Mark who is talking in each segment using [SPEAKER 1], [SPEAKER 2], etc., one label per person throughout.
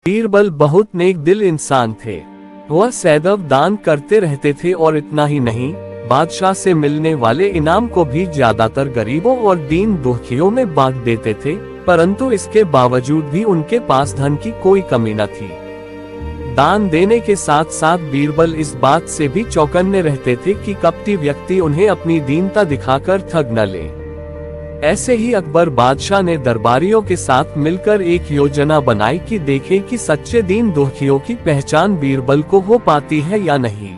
[SPEAKER 1] बीरबल बहुत नेक दिल इंसान थे। वह सदैव दान करते रहते थे और इतना ही नहीं, बादशाह से मिलने वाले इनाम को भी ज्यादातर गरीबों और दीन दुखियों में बांट देते थे, परंतु इसके बावजूद भी उनके पास धन की कोई कमी न थी। दान देने के साथ साथ बीरबल इस बात से भी चौकन्ने रहते थे कि कपटी व्यक्ति उन्हें अपनी दीनता दिखाकर ठग न ले। ऐसे ही अकबर बादशाह ने दरबारियों के साथ मिलकर एक योजना बनाई कि देखें कि सच्चे दीन दुखियों की पहचान बीरबल को हो पाती है या नहीं।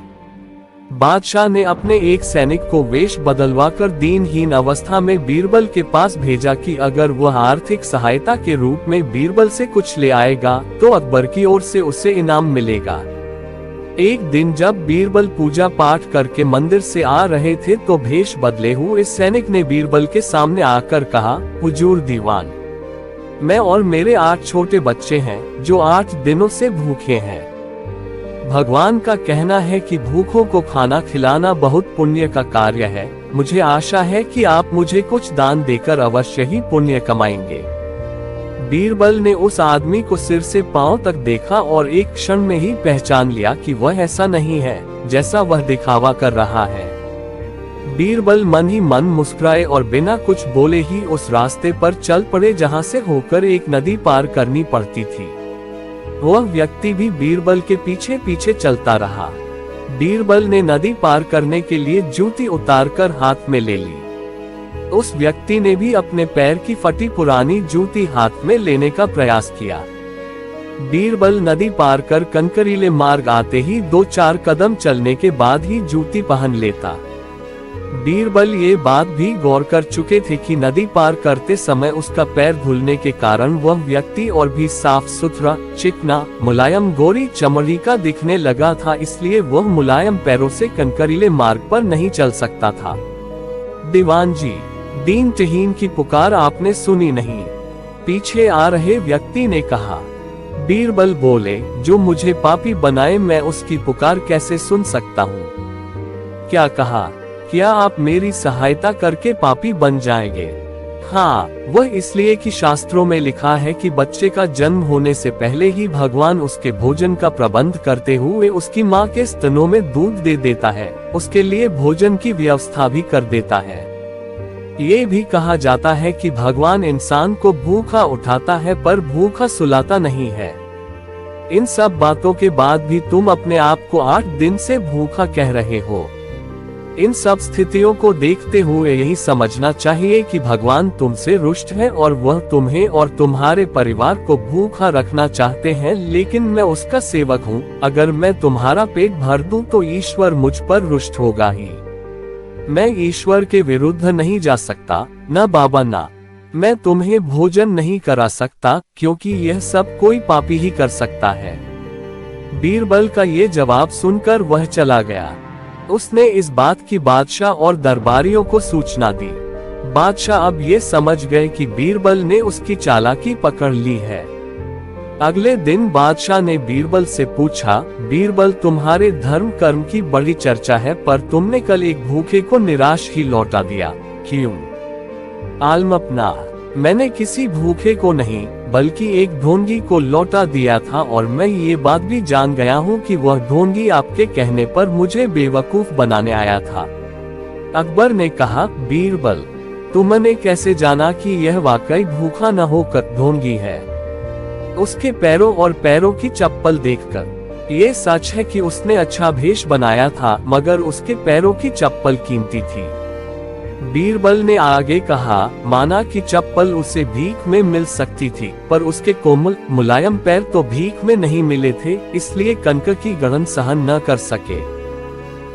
[SPEAKER 1] बादशाह ने अपने एक सैनिक को वेश बदलवाकर दीनहीन अवस्था में बीरबल के पास भेजा कि अगर वह आर्थिक सहायता के रूप में बीरबल से कुछ ले आएगा तो अकबर की ओर से उसे इनाम मिलेगा। एक दिन जब बीरबल पूजा पाठ करके मंदिर से आ रहे थे तो भेष बदले हुए सैनिक ने बीरबल के सामने आकर कहा, हुजूर दीवान, मैं और मेरे 8 छोटे बच्चे हैं जो 8 दिनों से भूखे हैं। भगवान का कहना है कि भूखों को खाना खिलाना बहुत पुण्य का कार्य है। मुझे आशा है कि आप मुझे कुछ दान देकर अवश्य ही पुण्य कमाएंगे। बीरबल ने उस आदमी को सिर से पांव तक देखा और एक क्षण में ही पहचान लिया कि वह ऐसा नहीं है जैसा वह दिखावा कर रहा है। बीरबल मन ही मन मुस्कुराए और बिना कुछ बोले ही उस रास्ते पर चल पड़े जहां से होकर एक नदी पार करनी पड़ती थी। वह व्यक्ति भी बीरबल के पीछे पीछे चलता रहा। बीरबल ने नदी पार करने के लिए जूती उतारकर हाथ में ले ली। उस व्यक्ति ने भी अपने पैर की फटी पुरानी जूती हाथ में लेने का प्रयास किया। बीरबल नदी पार कर कंकरीले मार्ग आते ही 2-4 कदम चलने के बाद ही जूती पहन लेता। बीरबल ये बात भी गौर कर चुके थे कि नदी पार करते समय उसका पैर धुलने के कारण वह व्यक्ति और भी साफ सुथरा, चिकना, मुलायम, गोरी चमड़ी का दिखने लगा था, इसलिए वह मुलायम पैरों से कंकरीले मार्ग पर नहीं चल सकता था। दीवान जी, दीन तहीन की पुकार आपने सुनी नहीं, पीछे आ रहे व्यक्ति ने कहा। बीरबल बोले, जो मुझे पापी बनाए मैं उसकी पुकार कैसे सुन सकता हूँ? क्या कहा? क्या आप मेरी सहायता करके पापी बन जाएंगे? हाँ, वह इसलिए कि शास्त्रों में लिखा है कि बच्चे का जन्म होने से पहले ही भगवान उसके भोजन का प्रबंध करते हुए उसकी माँ के स्तनों में दूध दे देता है, उसके लिए भोजन की व्यवस्था भी कर देता है। ये भी कहा जाता है कि भगवान इंसान को भूखा उठाता है पर भूखा सुलाता नहीं है। इन सब बातों के बाद भी तुम अपने आप को 8 दिन से भूखा कह रहे हो। इन सब स्थितियों को देखते हुए यही समझना चाहिए कि भगवान तुमसे रुष्ट है और वह तुम्हें और तुम्हारे परिवार को भूखा रखना चाहते हैं, लेकिन मैं उसका सेवक हूँ। अगर मैं तुम्हारा पेट भर दूं तो ईश्वर मुझ पर रुष्ट होगा ही। मैं ईश्वर के विरुद्ध नहीं जा सकता, न बाबा ना। मैं तुम्हें भोजन नहीं करा सकता क्योंकि यह सब कोई पापी ही कर सकता है। बीरबल का ये जवाब सुनकर वह चला गया। उसने इस बात की बादशाह और दरबारियों को सूचना दी। बादशाह अब ये समझ गए कि बीरबल ने उसकी चालाकी पकड़ ली है। अगले दिन बादशाह ने बीरबल से पूछा, बीरबल, तुम्हारे धर्म कर्म की बड़ी चर्चा है पर तुमने कल एक भूखे को निराश ही लौटा दिया, क्यों? आलम अपना, मैंने किसी भूखे को नहीं बल्कि एक ढोंगी को लौटा दिया था और मैं ये बात भी जान गया हूँ कि वह ढोंगी आपके कहने पर मुझे बेवकूफ बनाने आया था। अकबर ने कहा, बीरबल, तुमने कैसे जाना कि यह वाकई भूखा न होकर ढोंगी है? उसके पैरों और पैरों की चप्पल देखकर ये सच है कि उसने अच्छा भेष बनाया था, मगर उसके पैरों की चप्पल कीमती थी। बीरबल ने आगे कहा, माना कि चप्पल उसे भीख में मिल सकती थी पर उसके कोमल मुलायम पैर तो भीख में नहीं मिले थे, इसलिए कंक की गड़न सहन न कर सके।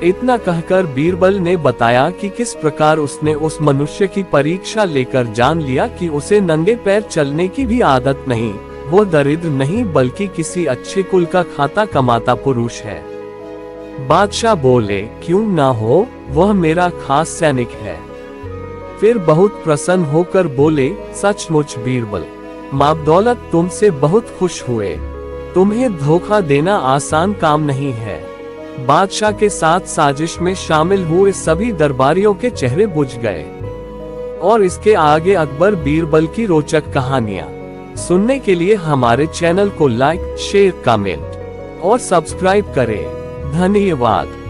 [SPEAKER 1] इतना कहकर बीरबल ने बताया कि किस प्रकार उसने उस मनुष्य की परीक्षा लेकर जान लिया कि उसे नंगे पैर चलने की भी आदत नहीं, वो दरिद्र नहीं बल्कि किसी अच्छे कुल का खाता कमाता पुरुष है। बादशाह बोले, क्यों ना हो, वह मेरा खास सैनिक है। फिर बहुत प्रसन्न होकर बोले, सचमुच बीरबल, माँ दौलत तुमसे बहुत खुश हुए। तुम्हें धोखा देना आसान काम नहीं है। बादशाह के साथ साजिश में शामिल हुए सभी दरबारियों के चेहरे बुझ गए। और इसके आगे अकबर बीरबल की रोचक कहानियां सुनने के लिए हमारे चैनल को लाइक, शेयर, कमेंट और सब्सक्राइब करें। धन्यवाद।